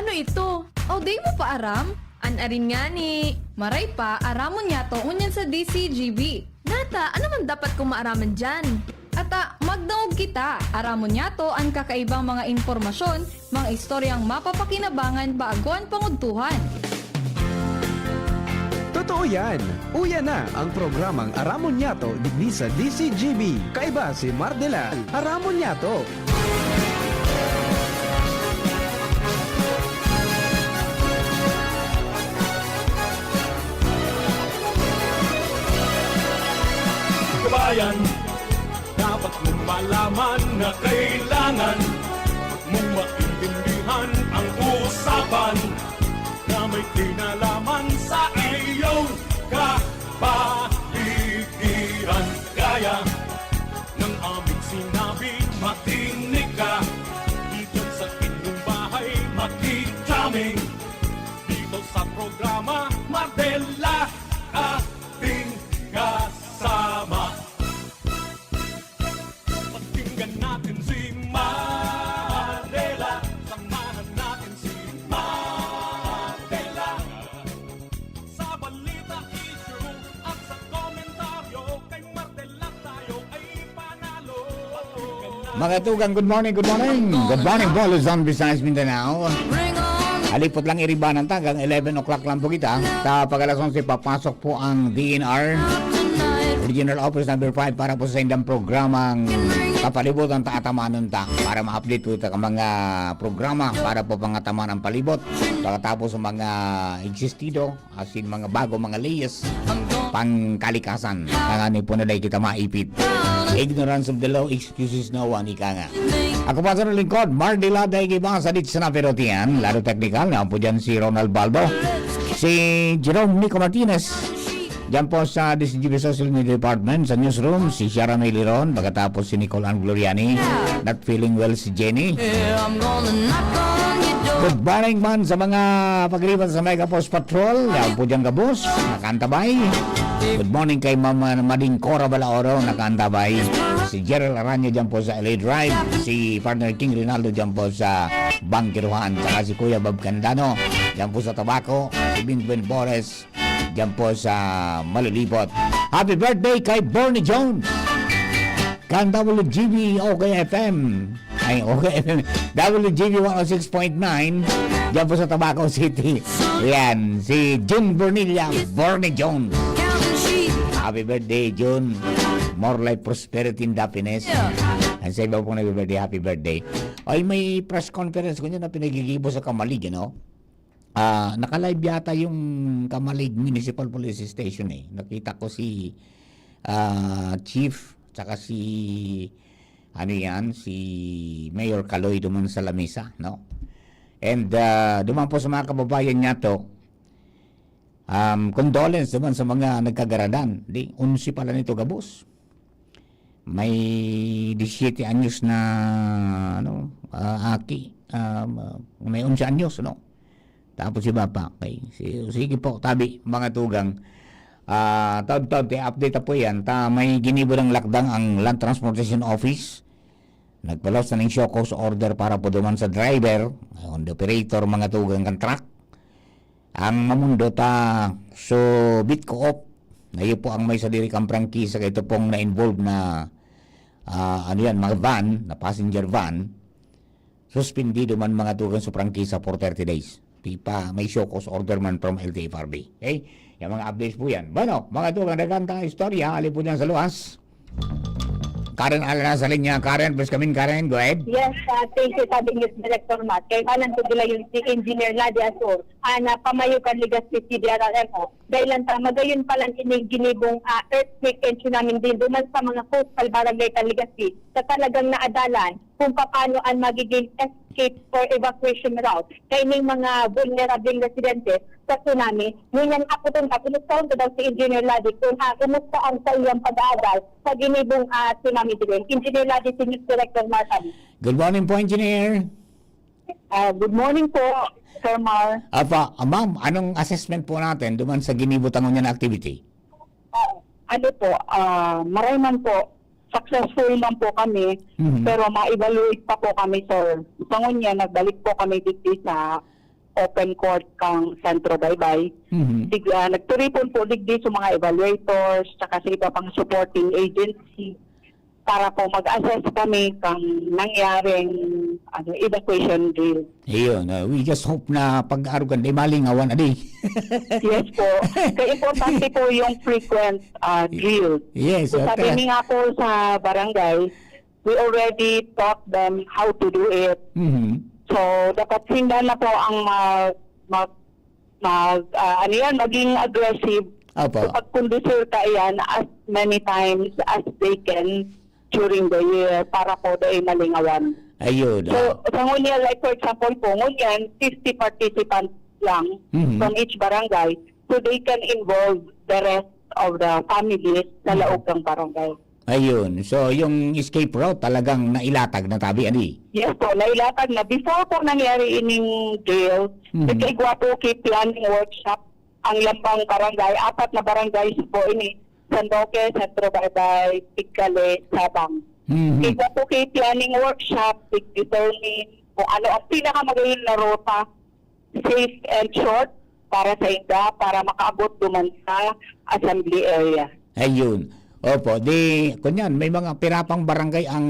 Ano ito? O di mo pa aram? Anarin nga ni. Maray pa, aramon niya to unyan sa DCGB. Nata, ano man dapat kong maaraman dyan? Ata, magdaog kita. Aramon niya to ang kakaibang mga informasyon, mga istoryang mapapakinabangan bago ang panguntuhan. Totoo yan! Uya na ang programang Aramon Nyato digdi sa DCGB. Kaiba si Mardela, Aramon Nyato. Kabayan, dapat mong malaman na kailangan mong maintindihan ang usapan na may kinalaman sa iyong kapaligiran. Gaya ng aming sinabi, makinig ka dito sa inyong bahay, makikaming dito sa programa Mardela, ating kasama. Pakinggan natin si Mardela, samahan natin si Mardela. Sa balita, issue at sa komentaryo, kay Mardela tayo ay panalo. Mga tugang, good morning, good morning. Good morning po, Luzon, Visayas, Mindanao. Halipot lang iribanan tagang 11 o'clock lang po kita. Sa pag-alas 11, papasok po ang DNR Regional Office number 5 para po sa indang programang kapalibutan ta atamanon ta para ma-update po ito ang mga programa para po pangataman ang palibot pagkatapos sa mga existido asin mga bago mga leyes pangkalikasan kangani po nalay kita maipit. Ignorance of the law excuses no one, ika nga. Ako pa sa lingkod, Mardela dahil iba sa dit sa naperotian, lalo technical, na po dyan si Ronald Baldo, si Jerome Nico Martinez, dyan po sa DCGB Social Media Department, sa newsroom, si Shara May Liron, pagkatapos si Nicole Ann Gloriani, not feeling well si Jenny. Good morning man sa mga pagliban sa Mega Post Patrol, yan po dyan kabos, nakantabay. Good morning kay Mama Mading Cora Balaoro, nakantabay. Si Gerald Aranya dyan po sa LA Drive, si partner King Rinaldo dyan po sa Bangkiruhan, saka si Kuya Bob Candano dyan po sa Tabaco, si Binben Bores dyan po sa Malulibot. Happy birthday kay Bernie Jones, kan WGB OKFM, ay OKFM, WGB 106.9 dyan po sa Tabaco City. Yan, si June Bernilla, Bernie Jones. Happy birthday, June. More life, prosperity, and happiness. And sa iba pong nag-birthday, happy birthday. Ay, may press conference ko niya na pinagigibo sa Kamalig, you know? Naka-live yata yung Kamalig Municipal Police Station, eh. Nakita ko si Chief, tsaka si, ano yan, si Mayor Caloy duman sa lamisa, no? And duman po sa mga kababayan niya to, condolence naman sa mga nagkagaradan. Di, 11 pala nito gabos. May 17 anyos na ano, aki. May 11 anyos, no? Tapos si Bapa. Okay. Sige po, tabi, mga tugang. Taon-taon, update po yan. May ginibo ng lakdang ang Land Transportation Office. Nagpalos na ng show cause order para po duman sa driver, on the operator, mga tugang ng truck. Ang mamundo ta so Bitcoop na yun po ang may sadiri kang prangkisa ito pong na-involve na ano yan, mga van, na passenger van, suspendido man mga tugang sa prangkisa for 30 days. Pipa, may show cause order man from LTFRB. Okay? Yung mga updates po yan. Bueno, mga tugang nagkanta istorya, alin po dyan sa luwas. Karen Alana sa linya. Karen, please come in, Karen. Go ahead. Yes, thank you, sabi News Director Matt. Kaya kanan ko dila yung si Engineer Nadia Azor, na pamayukan Ligas City DRRMO. Dahil lang magayon palang ginibong earthquake and tsunami din duman sa mga coastal barangay Legazpi sa talagang naadalan kung paano ang magiging escape or evacuation route kay ning mga vulnerable residentes sa tsunami. Ngunyan ako itong kapilusaon ko daw si Engineer Ladi kung kumusta ang sa iyang pag-aaral sa ginibong tsunami din. Engineer Ladi, si News Director Martin. Good morning po, Engineer. Good morning po, Sir Mar. Ma'am, anong assessment po natin duman sa ginibutangon niya na activity? Ano po, marayman po, successful man po kami, pero ma-evaluate pa po kami, sir. Pangon niya, nagbalik po kami dito sa open court kang Sentro Baybay. Mhm. Nagturipon po digdi sa mga evaluators tsaka sa iba pang supporting agency para po mag-assess kami kang nangyaring evacuation drill. Ayun, we just hope na pag-arugan di malingawan adi. Yes po. Kaya importante po yung frequent drill. Yes, So, sabi okay. ni nga po sa barangay, we already taught them how to do it. Mhm. So, dapat hindan na po ang maging aggressive. Opo. So, pag-conducer ka yan as many times as they can during the year para po dahil malingawan. Ayun. So, sa ngunyan, like for example po, ngunyan, 50 participants lang Mhm. from each barangay, so they can involve the rest of the families sa laog ng barangay. Ayun. So, yung escape route talagang nailatag na tabi, adi. Yes po, nailatag na. Before po nangyari ining jail, Mhm. nagkaigwa po kay planning workshop ang lambang barangay. 4 na barangay po ini. San Roque, Centro Baybay, Tigkale, Sabang. Mhm. Igwa po kay planning workshop, determine kung ano ang pinakamagayon na ruta, safe and short para sa inda, para makaabot duman sa assembly area. Ayun. Opo, di, kunyan, may mga pirapang barangay ang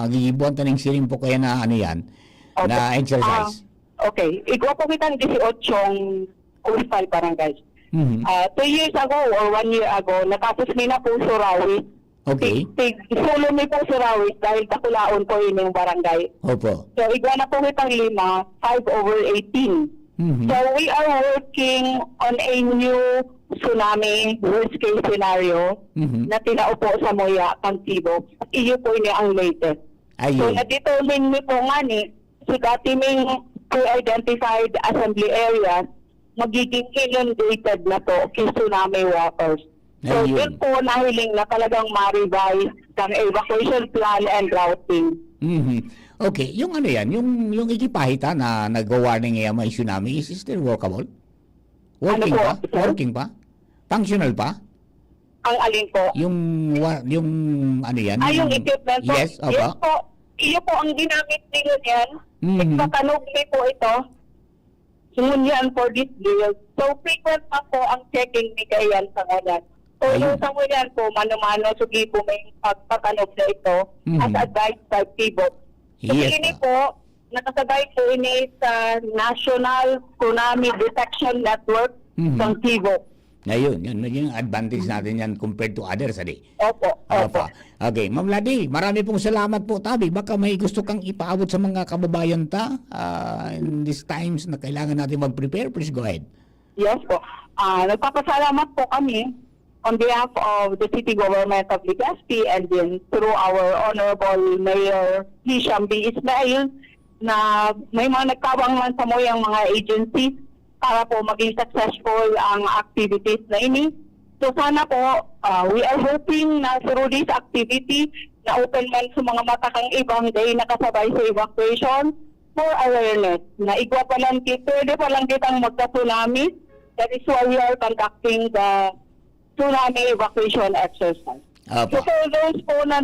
gigibuan taning siring po kaya na ano yan, Opo. na exercise. Okay, igwa po kitang 18 coastal barangays. Mhm. 2 years ago or 1 year ago, natapos mi na po Surawis. Okay. Solo mi po Surawis dahil kakulaon po yun yung barangay. Opo. So, igwa na po kitang 5/18. Mhm. So, we are working on a new tsunami worst case scenario Mhm. na tinaupo sa Moya, Pantibo. Iyo po ini ang latest. So, Ayun. na-determine mi po nga ni, so dati ming pre-identified assembly areas, magiging inundated na po kay tsunami waters. So, Ayun. yun po nahiling na talagang ma-revise ng evacuation plan and routing. Mhm. Okay, yung ano yan, yung ikipahita na nag-warning ngayon may tsunami, is still workable? Working Ano po, pa? sir? Working pa? Functional pa? Ang alin po? Yung ano yan? Yung equipment po? Yes, opo. Yes po. Iyo po ang ginamit nila yan. Mhm. Nagpakanugli po ito. Sungunyan for this deal. So, frequent pa po ang checking ni Kayan sa ngunyan. So, Ayun. yung sa ngunyan po, mano-mano, sugi po may pagpakanog na ito as Mhm. advised by TIBO. So, Yes, ini pa. po, nakasabay po ini sa National Tsunami Detection Network Mhm. ng TIBO. Ayun, yun yung advantage natin yan compared to others, adi. Opo, opo. Opo. Okay, Ma'am Ladi, marami pong salamat po, Tabi. Baka may gusto kang ipaabot sa mga kababayan ta in these times na kailangan natin mag-prepare. Please go ahead. Yes po. Nagpapasalamat po kami on behalf of the City Government of Legazpi and then through our Honorable Mayor Hisham B. Ismail na may mga nagkawang man sa moyang mga agencies para po maging successful ang activities na ini. So sana po, we are hoping na through this activity na open man sa mga matakang ibang day nakasabay sa evacuation for awareness na igwa pa lang pwede pa lang kitang magka-tsunami. That is why we are conducting the tsunami evacuation exercise. So Opo. for those po na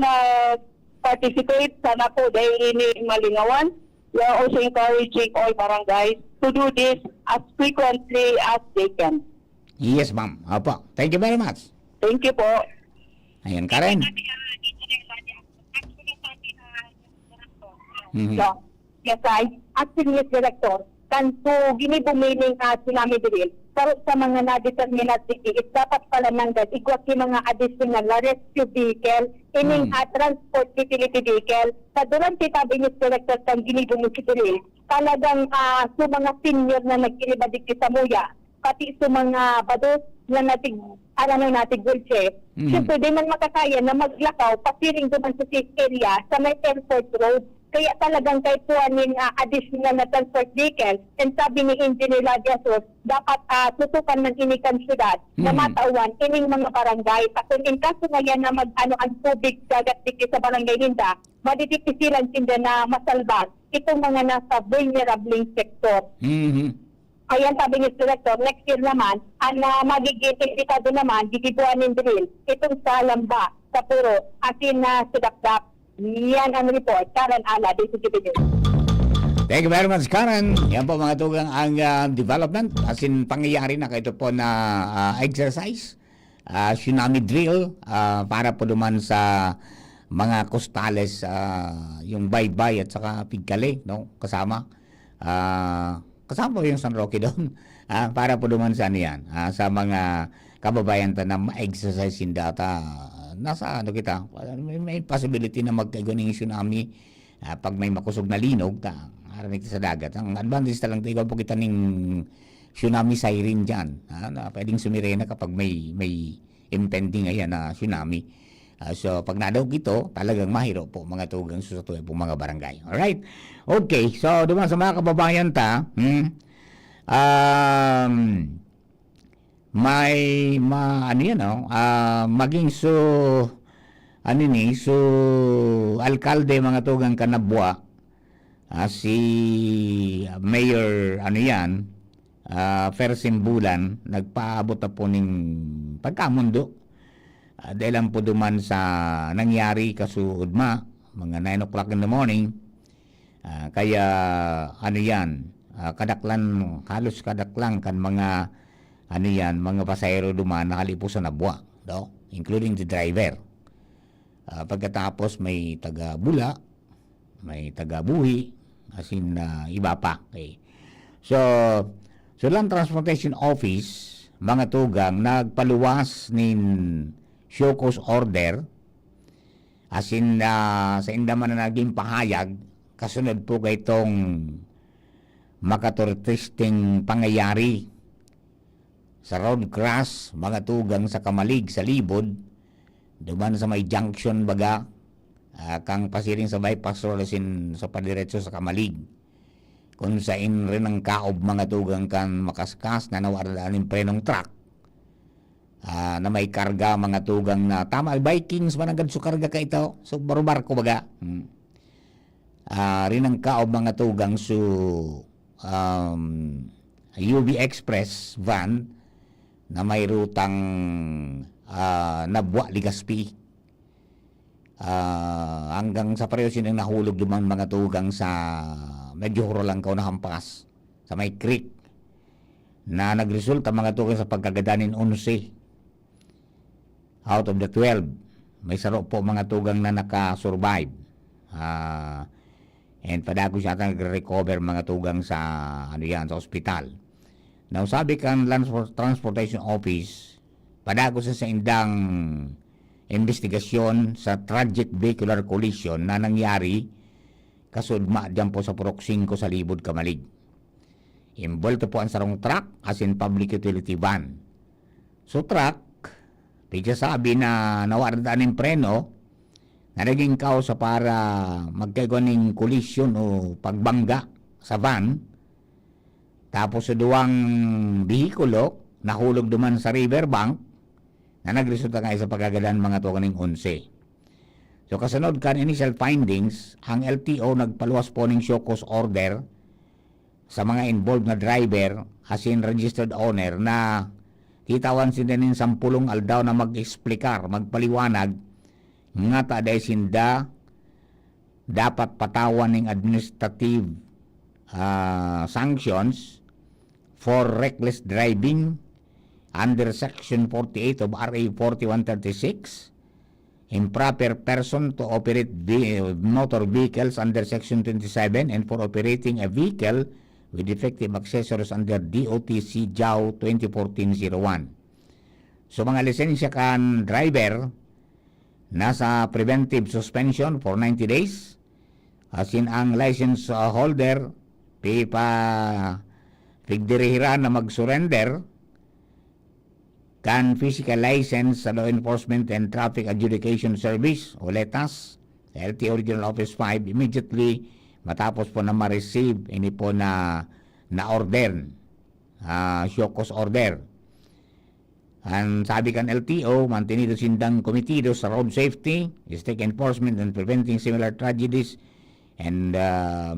participate, sana po dahil ini malingawan, we are also encouraging all barangays to do this as frequently as they can. Yes, ma'am. Opo. Thank you very much. Thank you po. Ayan, Karen. Mhm. So, yes, actually, yes, Director, kanto ginibumiling tsunami drill, pero sa mga na-determinate tickets, dapat pala nanggad, igwat yung mga additional na rescue vehicle, ining transport utility vehicle, sa durante tabi ni Director kang ginibumiling drill, talagang sa mga senior na nagkilibadig sa Muya, pati sa mga bados na natig, natig wheelchair, siyempre di man makakaya na maglakaw, pasiring duman sa safe area sa may airport road. Kaya talagang kahit kuhanin additional na transport vehicle, and sabi ni Engineer Ladiasos, dapat tutukan ng inikan syudad na matawan ining mga barangay. Kung in kaso ngayon na ang tubig dagat dito sa barangay ninda, madidipisilan sila na masalbas itong mga nasa vulnerable sector. Mhm. Ayan, sabi ni Director, next year naman, ang magiging indikado naman, gigibuanin drill, itong sa Lamba, sa Puro, asin na Sudakdap. Yan ang report, Karen Ala, DCGP News. Thank you very much, Karen. Yan po mga tugang ang development. As in, pangyayari na ito po na exercise, tsunami drill, para po duman sa mga costales, yung Baybay at saka Pigkali, no? Kasama. Kasama po yung San Roque doon. Para po duman sa niyan, sa mga kababayan ta na ma-exercise in data. Nasa ano kita, may possibility na magkaigo ng tsunami pag may makusog na linog aranig sa dagat. Ang advantage talang tigaw po kita ng tsunami siren dyan, na pwedeng sumirena kapag may impending ayan na tsunami. So pag nadaw ito, talagang mahiro po mga tugang susatuloy po mga barangay. Alright? Okay, so duman sa mga kababayan ta, ano yan, maging alkalde mga tugang Kanabwa, si Mayor Fersin Bulan, nagpaabot na po ng pagkamundo dahil lang po duman sa nangyari kasuudma mga 9 o'clock in the morning. Kaya halos kadaklang kan mga mga pasahero duman nakalipusan na buwa, no? Including the driver. Pagkatapos may taga-Bula, may taga-Buhi, as in iba pa. Okay. So Land Transportation Office, mga tugang, nagpaluwas nin show cause order, as in sa indaman na naging pahayag, kasunod po kay itong makaturtisting pangyayari sa road cross, mga tugang sa Kamalig, sa Libod, duman sa may junction baga, kang pasiring sa bypass road asin sa padiretso sa Kamalig. Kung sa rin ang kaob mga tugang kan makaskas na nawaradaan ng prenong truck, na may karga mga tugang na tama, Vikings managad su karga ka ito, so barko baga. Rin ang kaob mga tugang su UB Express van na may rutang Nabwa, Ligaspi, hanggang sa pareho sinang nahulog duman mga tugang sa medyo huro lang na hampas sa may creek na nagresulta mga tugang sa pagkagadanin 11 out of the 12. May saro po mga tugang na nakasurvive, and padako siya nag-recover mga tugang sa sa ospital. Now sabi kan Land Transportation Office, padako sa indang investigasyon sa tragic vehicular collision na nangyari kasudma dyan po sa Purok 5 sa Libod, Kamalig. Involved po ang sarong truck as in public utility van. So truck, pigsa sabi na nawaradaan ng preno, na naging kausa para magkagawa ng collision o pagbangga sa van. Tapos sa duwang bihikulo, nahulog duman sa riverbank, na nagresulta nga sa pagkagadan mga tukaning 11. So kasunod kan initial findings, ang LTO nagpaluwas po ng show cause order sa mga involved na driver as in registered owner na kitawan sila ng 10 aldaw na mag-explikar, magpaliwanag nga taday sinda dapat patawan ng administrative sanctions for reckless driving under Section 48 of RA 4136, improper person to operate motor vehicles under Section 27, and for operating a vehicle with defective accessories under DOTC JAW 2014-01. So mga lisensya kan driver, nasa preventive suspension for 90 days, as in ang license holder, pigdirihiran na mag-surrender kan physical license sa Law Enforcement and Traffic Adjudication Service o LETAS sa LTO Regional Office 5 immediately matapos po na ma-receive ini po na order, show cause order. Ang sabi kan LTO, mantenido sindang komitido sa road safety, stake enforcement and preventing similar tragedies, and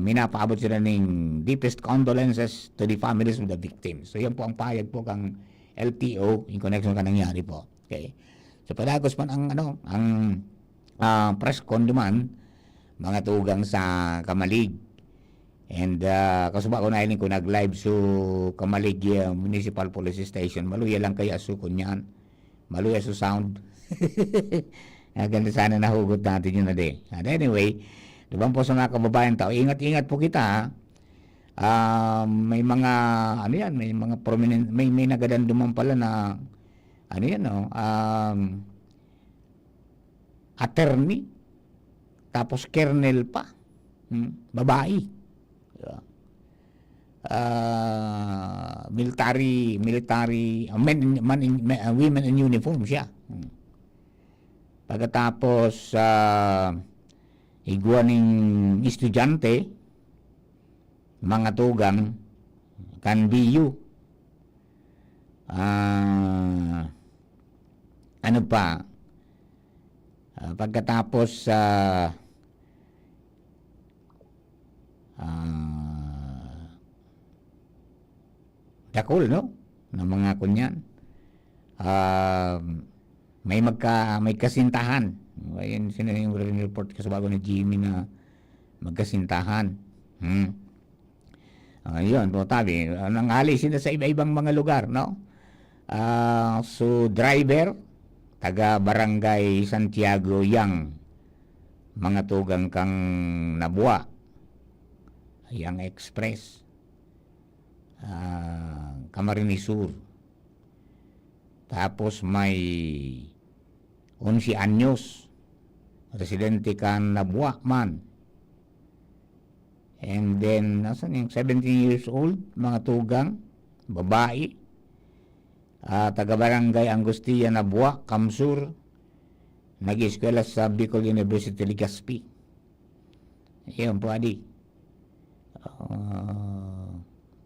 minapaabot sila ng deepest condolences to the families of the victims. So yan po ang payag po kang LTO in connection ka nangyari po. Okay. So padagos man ang press con duman mga tugang sa Kamalig. And kasuba ko na ko nag-live so Kamaligya Municipal Police Station. Maluya lang kaya su kunyan. Maluya su sound. Ganda sana nahugot natin yun na di. And anyway, diba po sa mga kababayan tao, ingat-ingat po kita. May mga, ano yan, may mga prominent, may nagadanduman pala na, ano yan, no, attorney, tapos kernel pa, babae. Diba? Women in uniform siya. Pagkatapos iguaning estudyante, mga tugang can be you. Ano pa? Pagkatapos dakol, no? Ng mga kunyan. May kasintahan. Ayun, yung report kasi bago ni Jimmy na magkasintahan. Yun, po tabi. Nangali sila sa iba-ibang mga lugar, no? So, driver, taga Barangay Santiago Yang, mga tugang kang Nabua, Yang Express, Camarines Sur. Tapos may 11 anyos, residente kan Nabua man. And then, nasan yung 17 years old, mga tugang, babae, taga-barangay Angustia, Nabua, Kamsur, nag-eskwela sa Bicol University, Legazpi. Iyon po, adi.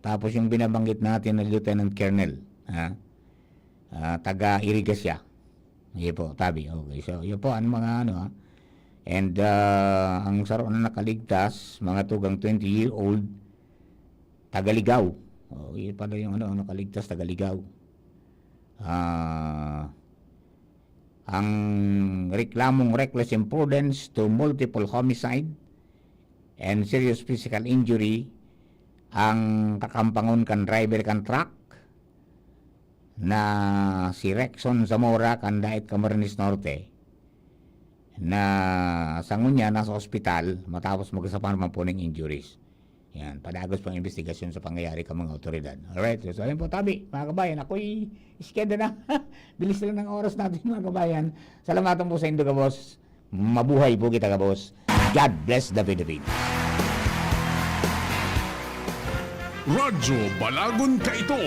Tapos yung binabanggit natin na Lieutenant Colonel, taga-Irigasya. Iyon po, tabi. Okay, so yun po, mga ano, And ang saro na nakaligtas, mga tugang 20-year-old, Tagaligaw. Yun pala yung nakaligtas, Tagaligaw. Ang reklamong reckless imprudence to multiple homicide and serious physical injury, ang kakampangon kan driver kan truck na si Rexon Zamora kan Dait Camarines Norte, na sangon niya nasa ospital matapos magkasapan naman po ng injuries. Yan, padagos pang investigasyon sa pangyayari ka mga otoridad. Alright, so ayun po tabi, mga kabayan, ako'y iskeda na. Bilis lang ng oras natin mga kabayan. Salamatan po sa Indo ka boss. Mabuhay po kita ka boss. God bless the Philippines. Radyo Balagon ka ito.